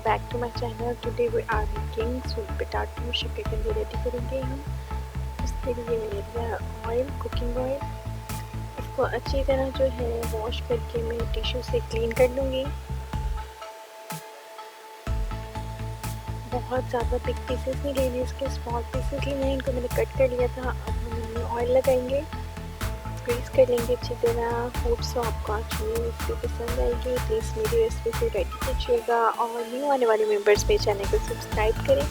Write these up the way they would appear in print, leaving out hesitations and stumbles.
back to my channel. Today we are making sweet potato शकरकंदी ready करेंगे हम। उसके लिए ले लिया ऑयल, कुकिंग ऑयल। इसको अच्छी तरह जो है वॉश करके मैं टिश्यू से क्लीन कर लूँगी। बहुत ज़्यादा बिग पीसेस नहीं लेने, इसके स्मॉल पीसेस लेने हैं। इनको मैंने कट कर लिया था। अब हम इनमें ऑयल लगाएंगे, ग्रीस कर लेंगे अच्छी तरह। होप सो आपको आज मेरी रेसिपी पसंद आएगी। प्लीज़ मेरी रेसिपी को रेडी कीजिएगा और न्यू आने वाले मेंबर्स मेरे चैनल को सब्सक्राइब करें,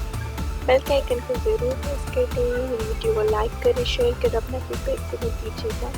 बेल के आइकन को ज़रूर प्रेस कर दें, वीडियो को लाइक करें, शेयर करें, अपना फीडबैक ज़रूर दीजिएगा।